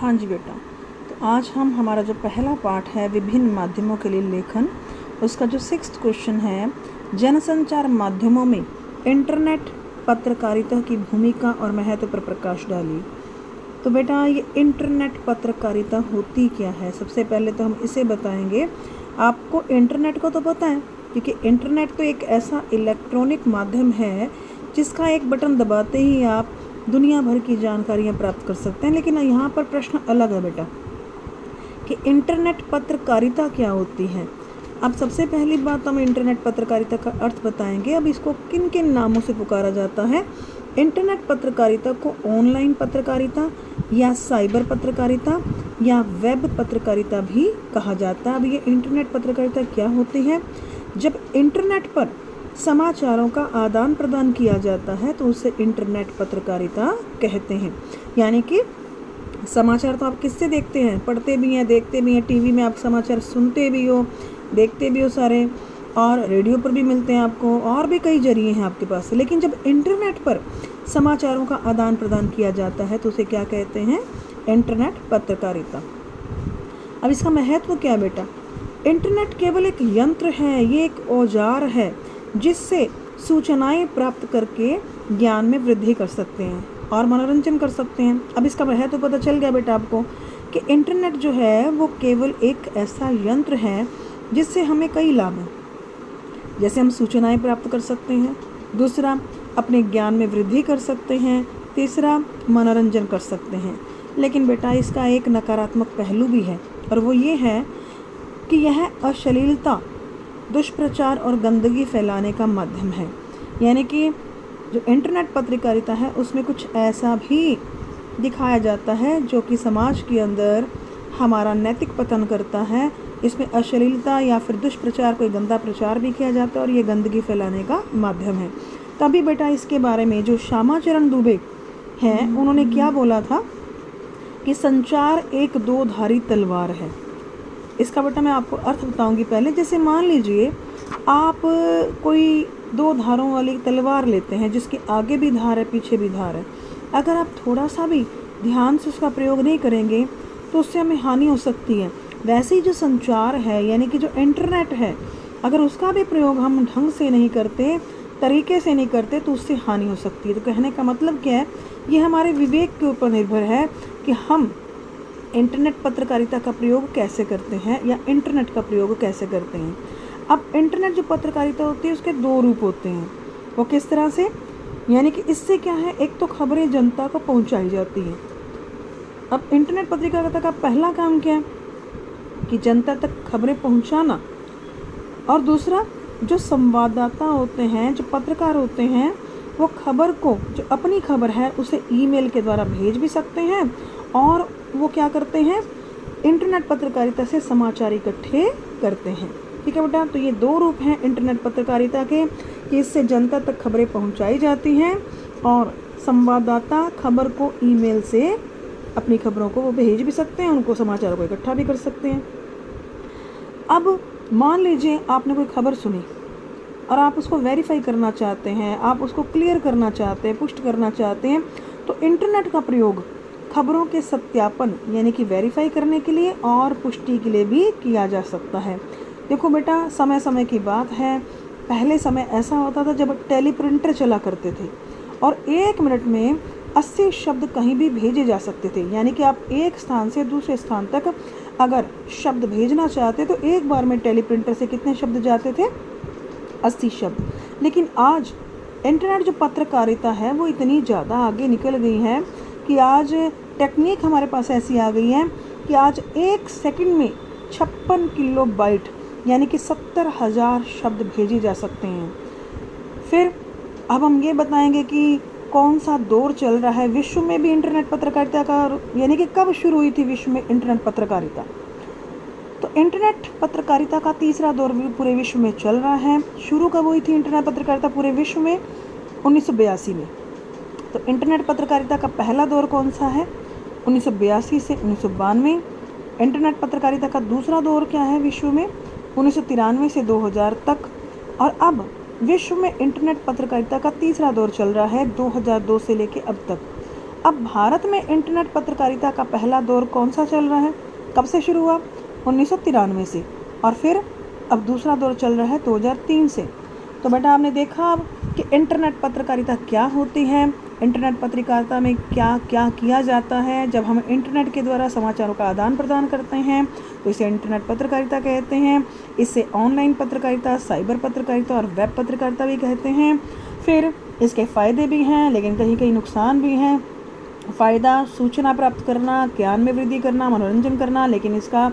हाँ जी बेटा, तो आज हम हमारा जो पहला पाठ है विभिन्न माध्यमों के लिए लेखन, उसका जो 6th क्वेश्चन है, जनसंचार माध्यमों में इंटरनेट पत्रकारिता की भूमिका और महत्व पर प्रकाश डालिए। तो बेटा ये इंटरनेट पत्रकारिता होती क्या है? सबसे पहले तो हम इसे बताएंगे। आपको इंटरनेट को तो पता है, क्योंकि इंटरनेट तो एक ऐसा इलेक्ट्रॉनिक माध्यम है जिसका एक बटन दबाते ही आप दुनिया भर की जानकारियाँ प्राप्त कर सकते हैं। लेकिन यहाँ पर प्रश्न अलग है बेटा कि इंटरनेट पत्रकारिता क्या होती है। अब सबसे पहली बात हम इंटरनेट पत्रकारिता का अर्थ बताएंगे। अब इसको किन किन नामों से पुकारा जाता है। इंटरनेट पत्रकारिता को ऑनलाइन पत्रकारिता या साइबर पत्रकारिता या वेब पत्रकारिता भी कहा जाता है। अब ये इंटरनेट पत्रकारिता क्या होती है? जब इंटरनेट पर समाचारों का आदान प्रदान किया जाता है तो उसे इंटरनेट पत्रकारिता कहते हैं। यानी कि समाचार तो आप किससे देखते हैं? पढ़ते भी हैं, देखते भी हैं, टीवी में आप समाचार सुनते भी हो, देखते भी हो सारे, और रेडियो पर भी मिलते हैं आपको, और भी कई जरिए हैं आपके पास। लेकिन जब इंटरनेट पर समाचारों का आदान प्रदान किया जाता है तो उसे क्या कहते हैं? इंटरनेट पत्रकारिता। अब इसका महत्व क्या है बेटा? इंटरनेट केवल एक यंत्र है, ये एक औजार है जिससे सूचनाएं प्राप्त करके ज्ञान में वृद्धि कर सकते हैं और मनोरंजन कर सकते हैं। अब इसका महत्व पता चल गया बेटा आपको कि इंटरनेट जो है वो केवल एक ऐसा यंत्र है जिससे हमें कई लाभ हैं। जैसे हम सूचनाएं प्राप्त कर सकते हैं, दूसरा अपने ज्ञान में वृद्धि कर सकते हैं, तीसरा मनोरंजन कर सकते हैं। लेकिन बेटा इसका एक नकारात्मक पहलू भी है, और वो ये है कि यह अश्लीलता, दुष्प्रचार और गंदगी फैलाने का माध्यम है। यानी कि जो इंटरनेट पत्रकारिता है उसमें कुछ ऐसा भी दिखाया जाता है जो कि समाज के अंदर हमारा नैतिक पतन करता है। इसमें अश्लीलता या फिर दुष्प्रचार, कोई गंदा प्रचार भी किया जाता है, और ये गंदगी फैलाने का माध्यम है। तभी बेटा इसके बारे में जो श्यामाचरण दुबे हैं उन्होंने क्या बोला था कि संचार एक दो धारी तलवार है। इसका बेटा मैं आपको अर्थ बताऊंगी पहले। जैसे मान लीजिए आप कोई दो धारों वाली तलवार लेते हैं जिसके आगे भी धार है, पीछे भी धार है। अगर आप थोड़ा सा भी ध्यान से उसका प्रयोग नहीं करेंगे तो उससे हमें हानि हो सकती है। वैसे ही जो संचार है, यानी कि जो इंटरनेट है, अगर उसका भी प्रयोग हम ढंग से नहीं करते, तरीके से नहीं करते, तो उससे हानि हो सकती है। तो कहने का मतलब क्या है? ये हमारे विवेक के ऊपर निर्भर है कि हम इंटरनेट पत्रकारिता का प्रयोग कैसे करते हैं या इंटरनेट का प्रयोग कैसे करते हैं। अब इंटरनेट जो पत्रकारिता होती है उसके दो रूप होते हैं। वो किस तरह से? यानी कि इससे क्या है, एक तो खबरें जनता को पहुंचाई जाती हैं। अब इंटरनेट पत्रकारिता का पहला काम क्या है कि जनता तक खबरें पहुंचाना, और दूसरा जो संवाददाता होते हैं, जो पत्रकार होते हैं, वो खबर को, जो अपनी खबर है उसे ईमेल के द्वारा भेज भी सकते हैं, और वो क्या करते हैं, इंटरनेट पत्रकारिता से समाचार इकट्ठे करते हैं। ठीक है बेटा, तो ये दो रूप हैं इंटरनेट पत्रकारिता के कि इससे जनता तक खबरें पहुंचाई जाती हैं और संवाददाता खबर को ईमेल से, अपनी खबरों को वो भेज भी सकते हैं, उनको समाचारों को इकट्ठा भी कर सकते हैं। अब मान लीजिए आपने कोई खबर सुनी और आप उसको वेरीफाई करना चाहते हैं, आप उसको क्लियर करना चाहते हैं, पुष्ट करना चाहते हैं, तो इंटरनेट का प्रयोग खबरों के सत्यापन यानी कि वेरीफाई करने के लिए और पुष्टि के लिए भी किया जा सकता है। देखो बेटा, समय समय की बात है, पहले समय ऐसा होता था जब टेलीप्रिंटर चला करते थे और 1 मिनट में 80 शब्द कहीं भी भेजे जा सकते थे। यानी कि आप एक स्थान से दूसरे स्थान तक अगर शब्द भेजना चाहते तो एक बार में टेलीप्रिंटर से कितने शब्द जाते थे? 80 शब्द। लेकिन आज इंटरनेट जो पत्रकारिता है वो इतनी ज़्यादा आगे निकल गई है कि आज टेक्निक हमारे पास ऐसी आ गई है कि आज 1 सेकंड में 56 किलोबाइट यानी कि 70,000 शब्द भेजे जा सकते हैं। फिर अब हम ये बताएंगे कि कौन सा दौर चल रहा है विश्व में भी इंटरनेट पत्रकारिता का, यानी कि कब शुरू हुई थी विश्व में इंटरनेट पत्रकारिता। तो इंटरनेट पत्रकारिता का तीसरा दौर भी पूरे विश्व में चल रहा है। शुरू कब हुई थी इंटरनेट पत्रकारिता पूरे विश्व में? 1982 में। तो इंटरनेट पत्रकारिता का पहला दौर कौन सा है? 1982 से 1992। इंटरनेट पत्रकारिता का दूसरा दौर क्या है विश्व में? 1993 से 2000 तक। और अब विश्व में इंटरनेट पत्रकारिता का तीसरा दौर चल रहा है 2002 से लेकर अब तक। अब भारत में इंटरनेट पत्रकारिता का पहला दौर कौन सा चल रहा है, कब से शुरू हुआ? 1993 से, और फिर अब दूसरा दौर चल रहा है 2003 से। तो बेटा आपने देखा अब कि इंटरनेट पत्रकारिता क्या होती है, इंटरनेट पत्रकारिता में क्या क्या किया जाता है। जब हम इंटरनेट के द्वारा समाचारों का आदान प्रदान करते हैं तो इसे इंटरनेट पत्रकारिता कहते हैं। इसे ऑनलाइन पत्रकारिता, साइबर पत्रकारिता और वेब पत्रकारिता भी कहते हैं। फिर इसके फ़ायदे भी हैं लेकिन कहीं कहीं नुकसान भी हैं। फ़ायदा सूचना प्राप्त करना, ज्ञान में वृद्धि करना, मनोरंजन करना, लेकिन इसका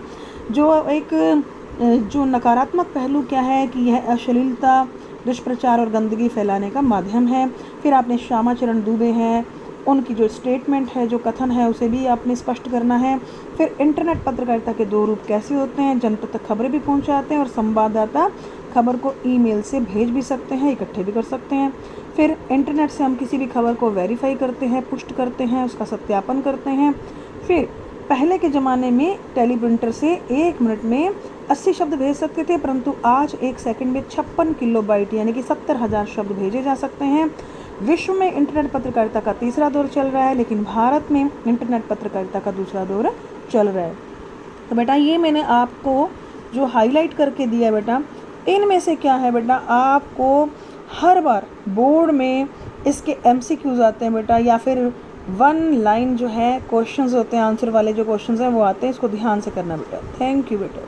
जो नकारात्मक पहलू क्या है कि यह अश्लीलता, दुष्प्रचार और गंदगी फैलाने का माध्यम है। फिर आपने श्यामा चरण दुबे हैं, उनकी जो स्टेटमेंट है, जो कथन है, उसे भी आपने स्पष्ट करना है। फिर इंटरनेट पत्रकारिता के दो रूप कैसे होते हैं, जनता तक खबरें भी पहुंचाते हैं और संवाददाता खबर को ईमेल से भेज भी सकते हैं, इकट्ठे भी कर सकते हैं। फिर इंटरनेट से हम किसी भी खबर को वेरीफाई करते हैं, पुष्ट करते हैं, उसका सत्यापन करते हैं। फिर पहले के ज़माने में टेलीप्रिंटर से 1 मिनट में 80 शब्द भेज सकते थे, परंतु आज 1 सेकंड में 56 किलोबाइट यानी कि 70,000 शब्द भेजे जा सकते हैं। विश्व में इंटरनेट पत्रकारिता का तीसरा दौर चल रहा है, लेकिन भारत में इंटरनेट पत्रकारिता का दूसरा दौर चल रहा है। तो बेटा ये मैंने आपको जो हाईलाइट करके दिया बेटा, इनमें से क्या है बेटा, आपको हर बार बोर्ड में इसके MCQs आते हैं बेटा, या फिर 1 लाइन जो है क्वेश्चंस होते हैं, आंसर वाले जो क्वेश्चंस हैं वो आते हैं। इसको ध्यान से करना बेटा। थैंक यू बेटा।